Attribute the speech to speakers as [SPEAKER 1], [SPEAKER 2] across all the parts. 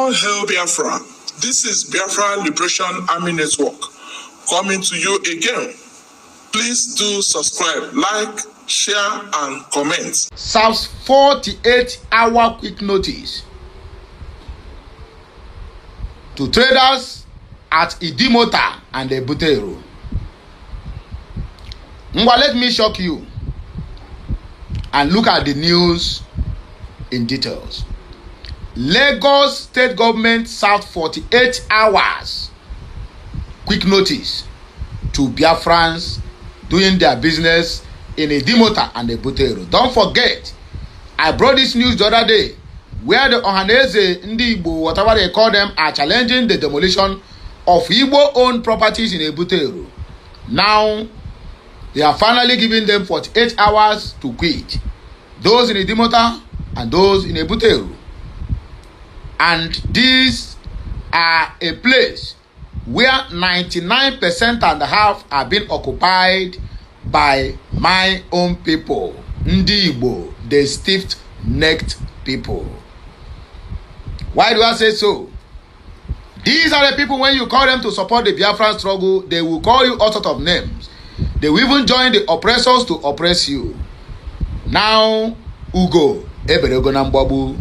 [SPEAKER 1] All hail Biafra. This is Biafran Liberation Army Network coming to you again. Please do subscribe, like, share, and comment.
[SPEAKER 2] Serves 48-hour quick notice to traders at Idumota and Ebutero. Let me shock you and look at the news in details. Lagos state government served 48 hours quick notice to Biafrans doing their business in Idumota and Ebutero. Don't forget, I brought this news the other day where the Ohaneze, Ndibo, whatever they call them, are challenging the demolition of Igbo-owned properties in Ebutero. Now, they are finally giving them 48 hours to quit. Those in Idumota and those in Ebutero. And these are a place where 99% and a half are being occupied by my own people, Ndi Igbo, the stiff-necked people. Why do I say so? These are the people, when you call them to support the Biafran struggle, they will call you all sorts of names. They will even join the oppressors to oppress you. Now, Ugo, Eberego Nambabu.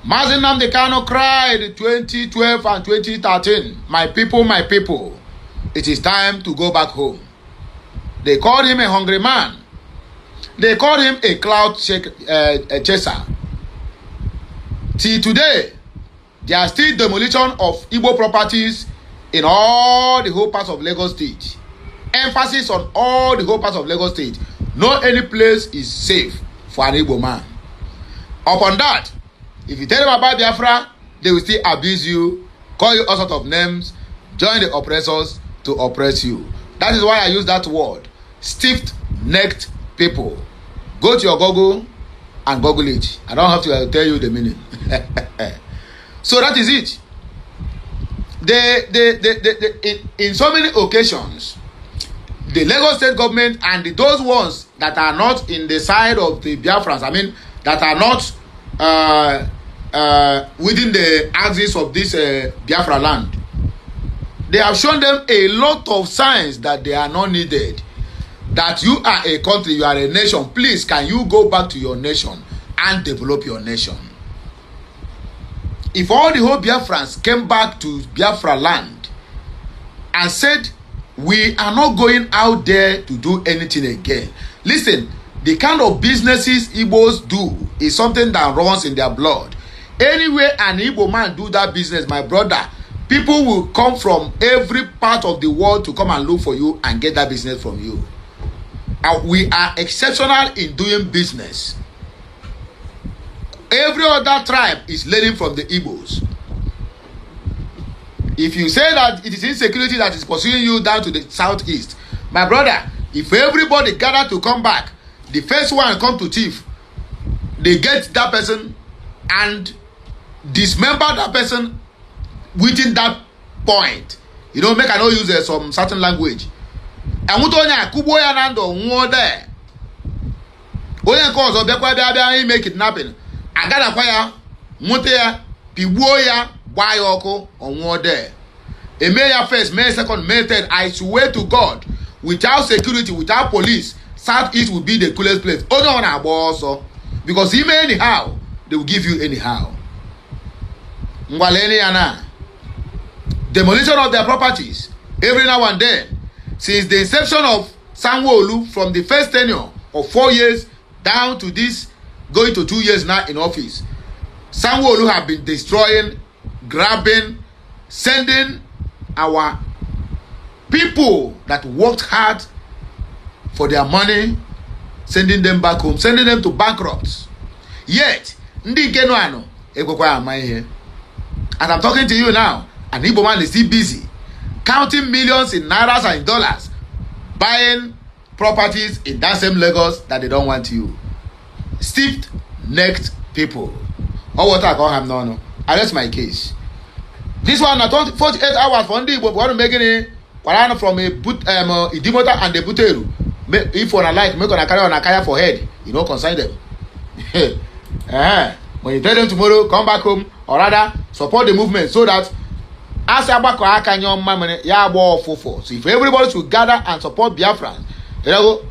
[SPEAKER 2] Mazi Nnamdi Kanu cried in 2012 and 2013, my people, it is time to go back home. They called him a hungry man. They called him a cloud chaser. Till today, there are still demolition of Igbo properties in all the whole parts of Lagos State. Emphasis on all the whole parts of Lagos State. No any place is safe for an Igbo man. Upon that, if you tell them about Biafra, they will still abuse you, call you all sorts of names, join the oppressors to oppress you. That is why I use that word, stiff-necked people. Go to your Google and Google it. I don't have to tell you the meaning. So that is it. In so many occasions, the Lagos state government and those ones that are not in the side of the Biafrans, I mean, that are not within the axis of this Biafra land, they have shown them a lot of signs that they are not needed. That you are a country, you are a nation. Please, can you go back to your nation and develop your nation? If all the whole Biafrans came back to Biafra land and said, we are not going out there to do anything again. Listen, the kind of businesses Igbos do is something that runs in their blood. Anywhere an Igbo man do that business, my brother, people will come from every part of the world to come and look for you and get that business from you. And we are exceptional in doing business. Every other tribe is learning from the Igbos. If you say that it is insecurity that is pursuing you down to the southeast, my brother, if everybody gather to come back, the first one come to thief, they get that person and dismember that person within that point. You know, make I not use some certain language. And what onya kubo ya nando nwo there. Onya cause of bia make kidnapping. Agada kwa ya mote ya pigbuo ya gba ya oku onwo there. A May first, May second, May third, I swear to God, without security, without police, Southeast will be the coolest place. Oh no, na also, because even anyhow, they will give you anyhow. Ngwaleni yana. Demolition of their properties every now and then. Since the inception of Sanwo-Olu, from the first tenure of 4 years down to this going to 2 years now in office, Sanwo-Olu have been destroying, grabbing, sending our people that worked hard for their money, sending them back home, sending them to bankrupts. Yet, Ndi Genuano, here. As I'm talking to you now, an Igbo man is still busy counting millions in nairas and in dollars, buying properties in that same Lagos that they don't want you. Stiff-necked people. Or what I call him no. Arrest my case. This one, 48 hours for Ndi Igbo, want to make it from Idumota and the Ebutero. If one like, make on a carry on a kaya for head, you know, consign them. When you tell them tomorrow, come back home, or rather support the movement so that as agbako aka nyom mamene ya agbo ofofo. So if everybody should gather and support Biafran,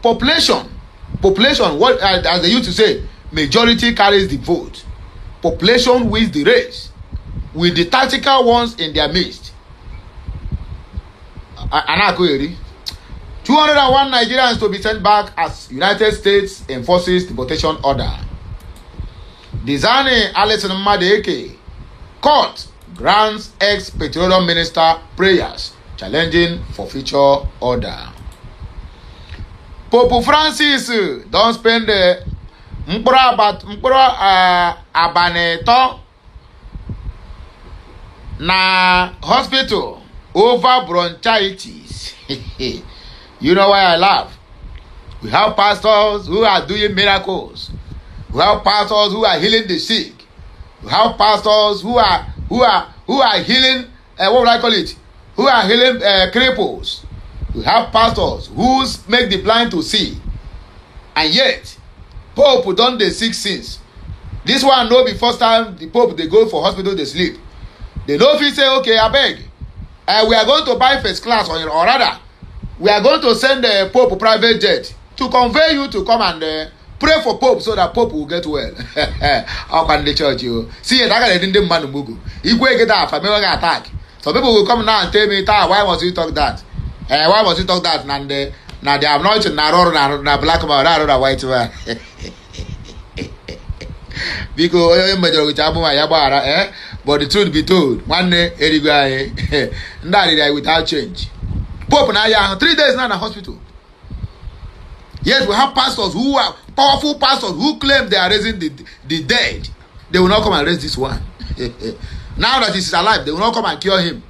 [SPEAKER 2] population, what as they used to say, majority carries the vote. Population wins the race with the tactical ones in their midst. Anakoyeri, 201 Nigerians to be sent back as United States enforces deportation order. Dizani Alison Madeke, court grants ex-petroleum minister prayers challenging for future order. Pope Francis don't spend mkpụrụ abaneto na hospital over bronchitis. You know why I laugh? We have pastors who are doing miracles. We have pastors who are healing the sick. We have pastors who are healing what would I call it? Who are healing cripples. We have pastors who make the blind to see. And yet, Pope done the sick since. This one no be first time the Pope they go for hospital they sleep. They know if he say okay, I beg. We are going to buy first class or rather, we are going to send the Pope private jet to convey you to come and pray for Pope so that Pope will get well. How can the church you see that guy didn't man mugu? He go get that family attack. So people will come now and tell me, why must you talk that? Why must you talk that? And now they have not na black man or white man. Because but the truth be told, one day every guy that without change. Pope now 3 days now in the hospital. Yet we have pastors who are powerful pastors who claim they are raising the dead. They will not come and raise this one. Now that he is alive, they will not come and cure him.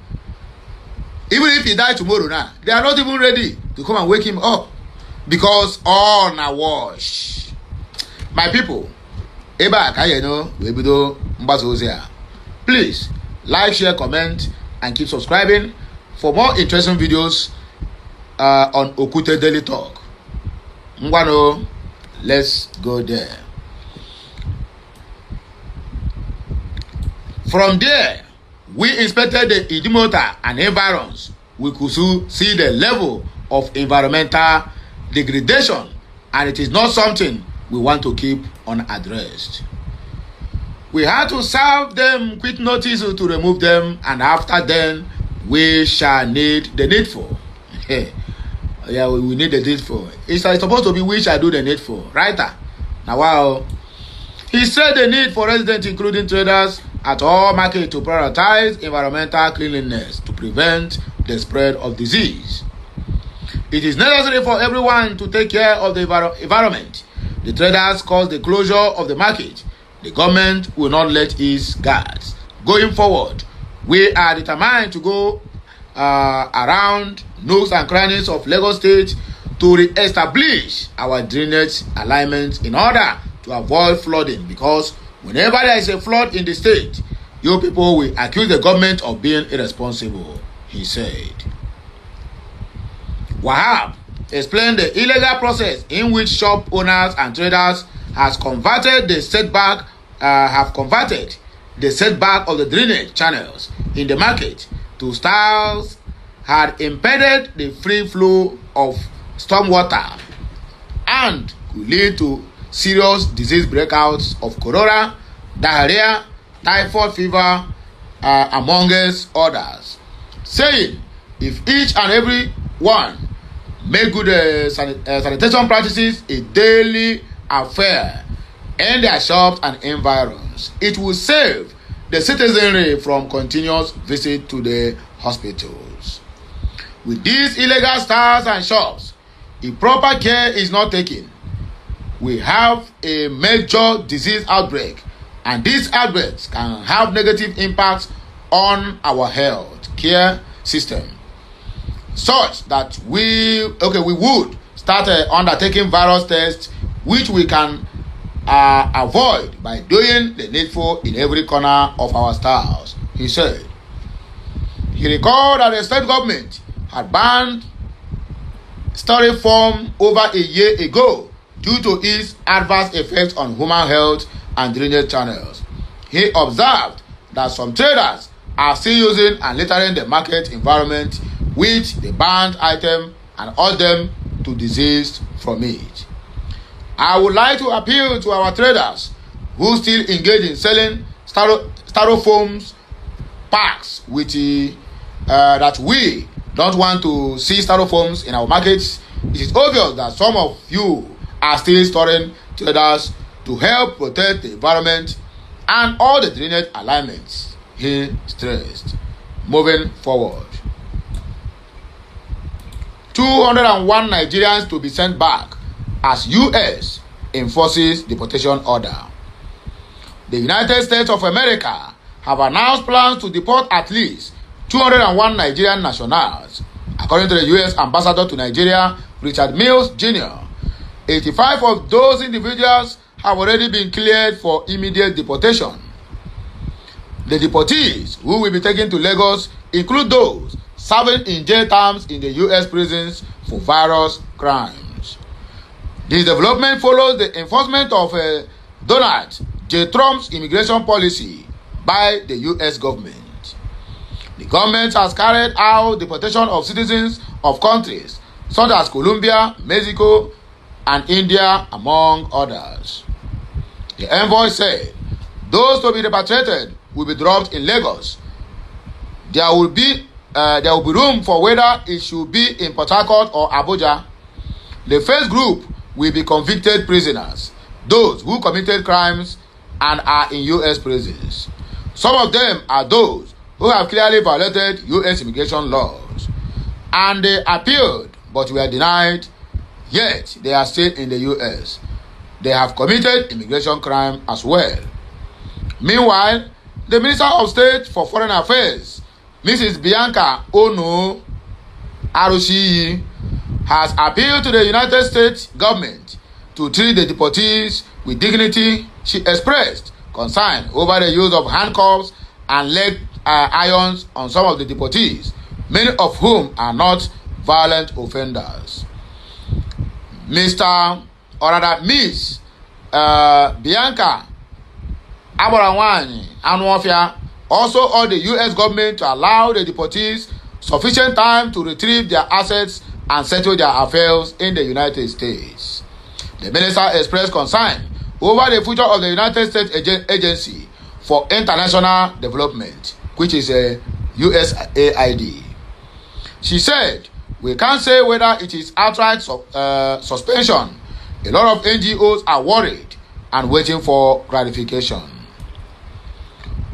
[SPEAKER 2] Even if he die tomorrow now, they are not even ready to come and wake him up. Because all na wash. My people, please like, share, comment, and keep subscribing for more interesting videos on Okute Daily Talk. Ngwano, let's go there. From there, we inspected the Idumota and environs. We could see the level of environmental degradation, and it is not something we want to keep unaddressed. We had to serve them quick notice to remove them, and after then, we shall need the needful. Yeah, we need the needful. It's supposed to be we shall do the needful, right? Now, wow. He said the need for residents, including traders, at all markets to prioritize environmental cleanliness to prevent the spread of disease. It is necessary for everyone to take care of the environment. The traders caused the closure of the market. The government will not let its guards. Going forward, we are determined to go around nooks and crannies of Lagos State to re-establish our drainage alignment in order to avoid flooding, because whenever there is a flood in the state, you people will accuse the government of being irresponsible, he said. Wahab explained the illegal process in which shop owners and traders have converted the setback of the drainage channels in the market to styles had impeded the free flow of stormwater and could lead to serious disease breakouts of cholera, diarrhea, typhoid fever, amongst others, saying if each and every one make good sanitation practices a daily affair in their shops and environs, it will save the citizenry from continuous visit to the hospitals. With these illegal stores and shops, if proper care is not taken, we have a major disease outbreak, and these outbreaks can have negative impacts on our health care system, such that we would start undertaking virus tests, which we can avoid by doing the needful in every corner of our stores, he said. He recalled that the state government had banned styrofoam over a year ago due to its adverse effects on human health and drainage channels. He observed that some traders are still using and littering the market environment with the banned item and urge them to desist from it. I would like to appeal to our traders who still engage in selling styrofoam packs with that we don't want to see styrofoams in our markets. It is obvious that some of you are still storing traders to help protect the environment and all the drainage alignments, he stressed. Moving forward, 201 Nigerians to be sent back as U.S. enforces deportation order. The United States of America have announced plans to deport at least 201 Nigerian nationals, according to the U.S. Ambassador to Nigeria, Richard Mills Jr. 85 of those individuals have already been cleared for immediate deportation. The deportees who will be taken to Lagos include those serving in jail terms in the U.S. prisons for various crimes. This development follows the enforcement of Donald J. Trump's immigration policy by the U.S. government. The government has carried out deportation of citizens of countries such as Colombia, Mexico, and India, among others. The envoy said those to be repatriated will be dropped in Lagos. There will be room for whether it should be in Port Harcourt or Abuja. The first group will be convicted prisoners, those who committed crimes and are in U.S. prisons. Some of them are those who have clearly violated U.S. immigration laws, and they appealed but were denied, yet they are still in the U.S. They have committed immigration crime as well. Meanwhile, the Minister of State for Foreign Affairs, Mrs. Bianca Onu Arusiyi, has appealed to the United States government to treat the deportees with dignity. She expressed concern over the use of handcuffs and leg irons on some of the deportees, many of whom are not violent offenders. Miss Bianca Aboranwanyi Anuofia also urged the U.S. government to allow the deportees sufficient time to retrieve their assets and settle their affairs in the United States. The minister expressed concern over the future of the United States Agency for International Development, which is a USAID. She said, "We can't say whether it is outright suspension. A lot of NGOs are worried and waiting for gratification.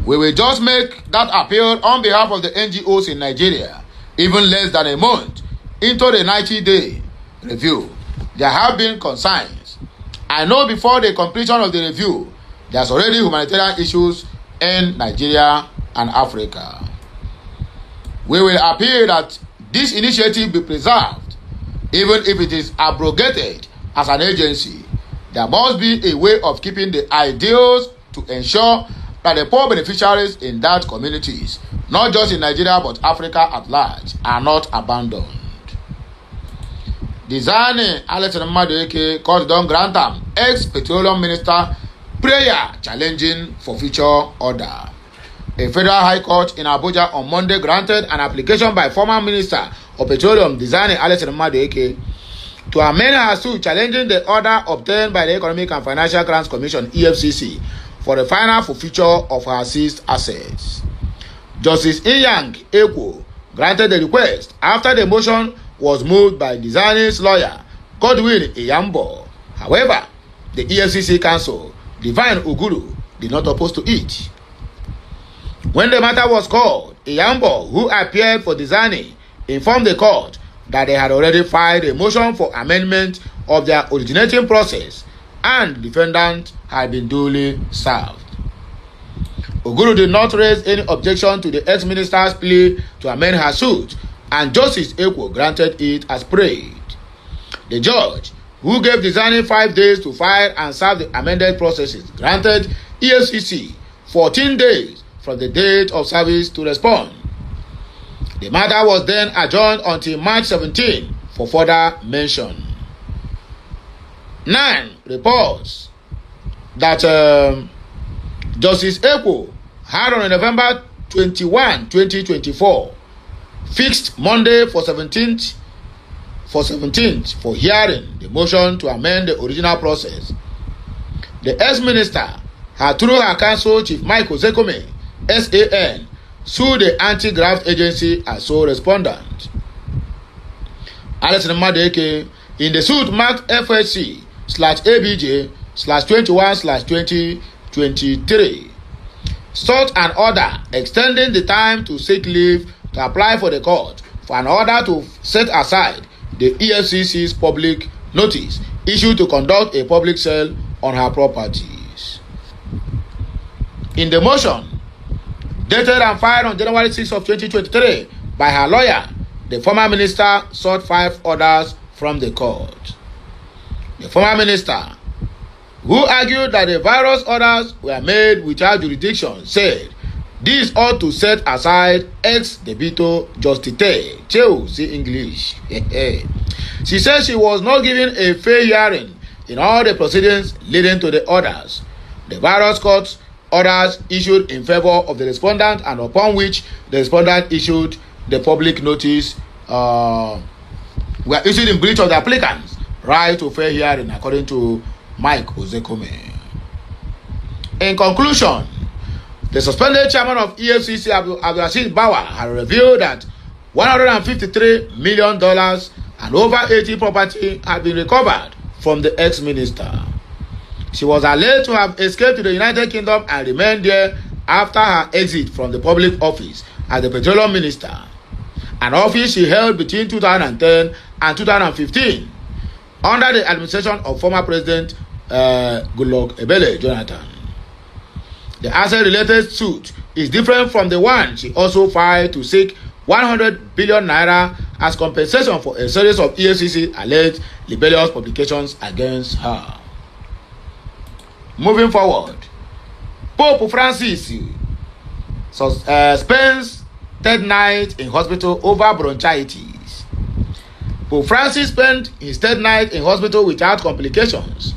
[SPEAKER 2] We will just make that appeal on behalf of the NGOs in Nigeria, even less than a month into the 90-day review. There have been concerns. I know before the completion of the review, there's already humanitarian issues in Nigeria and Africa. We will appeal that this initiative be preserved, even if it is abrogated as an agency. There must be a way of keeping the ideals to ensure that the poor beneficiaries in that communities, not just in Nigeria but Africa at large, are not abandoned." Designing Alex Madueke called Don Grantham, ex-petroleum minister, prayer challenging for future order. A federal high court in Abuja on Monday granted an application by former minister of petroleum Designing Alex Madueke to amend her suit challenging the order obtained by the Economic and Financial Grants Commission (EFCC) for the final forfeiture of her seized assets. Justice Inyang Ekwo granted the request after the motion was moved by Designing's lawyer, Godwin Iyambo. However, the EFCC counsel, Divine Uguru, did not oppose to it. When the matter was called, Iyambo, who appeared for Designing, informed the court that they had already filed a motion for amendment of their originating process and the defendant had been duly served. Uguru did not raise any objection to the ex-minister's plea to amend her suit, and Justice Ekwo granted it as prayed. The judge, who gave Designing 5 days to file and serve the amended processes, granted EFCC 14 days from the date of service to respond. The matter was then adjourned until March 17 for further mention. 9 reports that Justice Ekwo had on November 21, 2024, fixed Monday for 17th for hearing the motion to amend the original process. The ex-minister had, through her counsel, Chief Michael Zekome, SAN, sued the anti-graft agency as sole respondent. Alison Madeke, in the suit marked FHC/ABJ/21/2023, sought an order extending the time to seek leave to apply for the court for an order to set aside the EFCC's public notice issued to conduct a public sale on her properties. In the motion, dated and filed on January 6 of 2023 by her lawyer, the former minister sought 5 orders from the court. The former minister, who argued that the various orders were made without jurisdiction, said this ought to set aside ex debito justite. See English. She said she was not given a fair hearing in all the proceedings leading to the orders. The various court orders issued in favor of the respondent and upon which the respondent issued the public notice were issued in breach of the applicant's right to fair hearing, according to Mike Ozekome. In conclusion, the suspended chairman of EFCC, Abdulrasheed Bauer, had revealed that $153 million and over 80 property had been recovered from the ex-minister. She was alleged to have escaped to the United Kingdom and remained there after her exit from the public office as the petroleum minister, an office she held between 2010 and 2015 under the administration of former President Goodluck Ebele Jonathan. The asset-related suit is different from the one she also filed to seek 100 billion naira as compensation for a series of EFCC alleged libellous publications against her. Moving forward, Pope Francis spends third night in hospital over bronchitis. Pope Francis spent his third night in hospital without complications,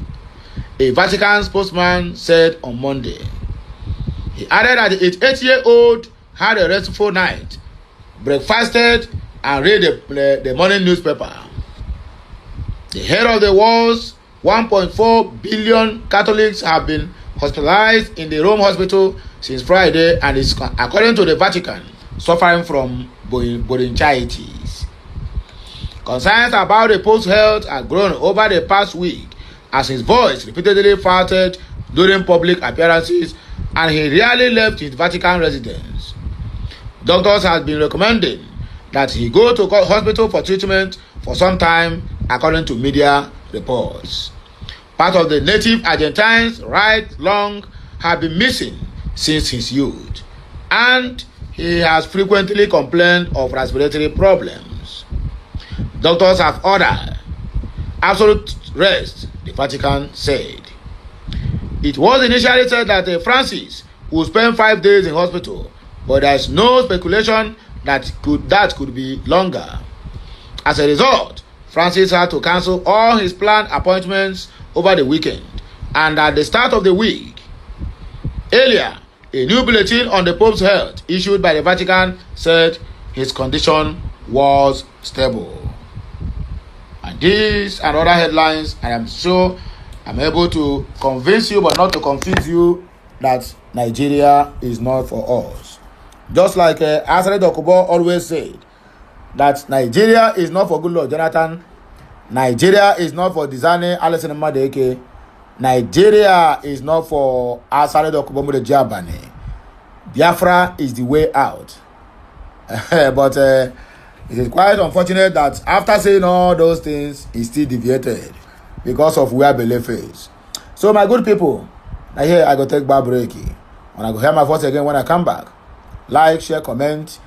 [SPEAKER 2] a Vatican spokesman said on Monday. He added that the 88-year-old had a restful night, breakfasted, and read the morning newspaper. The head of the world's 1.4 billion Catholics have been hospitalized in the Rome hospital since Friday and is, according to the Vatican, suffering from bronchitis. Concerns about the Pope's health have grown over the past week as his voice repeatedly faltered during public appearances and he rarely left his Vatican residence. Doctors have been recommending that he go to hospital for treatment for some time, according to media reports. Part of the native Argentine's right lung have been missing since his youth, and he has frequently complained of respiratory problems. Doctors have ordered absolute rest, the Vatican said. It was initially said that Francis would spend 5 days in hospital, but there is no speculation that could be longer. As a result, Francis had to cancel all his planned appointments over the weekend and at the start of the week. Earlier, a new bulletin on the Pope's health issued by the Vatican said his condition was stable. And these and other headlines, I am sure I'm able to convince you, but not to confuse you, that Nigeria is not for us. Just like Asare Dokubo always said, that Nigeria is not for Goodluck Jonathan, Nigeria is not for Dizane Alison Madeke, Nigeria is not for Asare Dokubo Mudejabane. Biafra is the way out. But it is quite unfortunate that after saying all those things, he still deviated because of where belief is. So my good people, now here I go take back break. And I go hear my voice again when I come back. Like, share, comment,